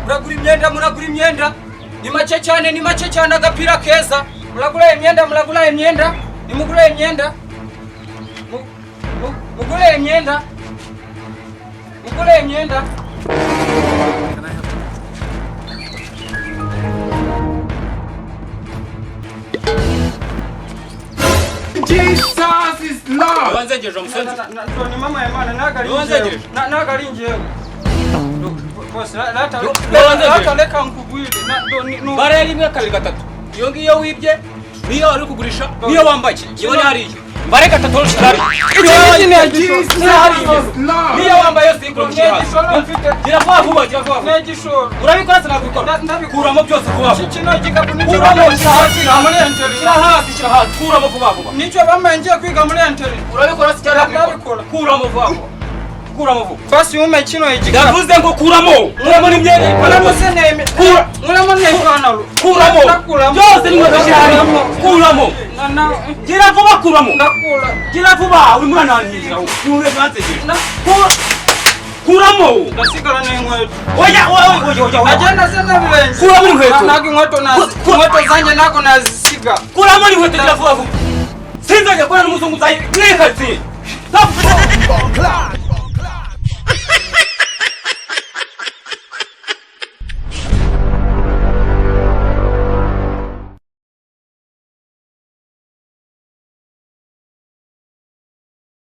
Muragura imyenda. Ni make cyane agapira keza. Muragura imyenda. Nimugura imyenda. Mugure imyenda. Jesus is Lord. Wanzengeje umusenzi. Ni mama Imana nagari njewe. Boss leta nkugwire. Bare rimwe kabiri gatatu. Iyo ngiyo wibye niyo ari kugurisha niyo wambaye. Yibone hariye. Bare gatatu rushirari. Niyo wambaye sikro mshahara. Gira vuba. Negishoro. Urabikora sinabikora. Kuramo byose vuba. Kino gikapu ni kuramo shahara muri enteri. Shahara kuramo vuba. Nico bamaye ngiye kwiga muri enteri. Urabikora sinabikora. Kuramo vuba. Basi ume kino igikapu. Yavuze ngo kuramo n'imyenda. Kuramo seneme. Kuramo n'ipantaro. Kuramo. Byose ni ngashari. Kuramo. Gira vuba kuramo. Ndakura. Gira vuba uri mwana wanjye. Ure banzeje. Kuramo. Ndasigara n'inkweto. Oya. Agenda sena birenze. Kuramo inkweto. Nako inkweto zanje nako nazisiga. Kuramo inkweto gira vuba. Sinzaje kwa n'umuzungu zayi. Mwekatsi. Stop.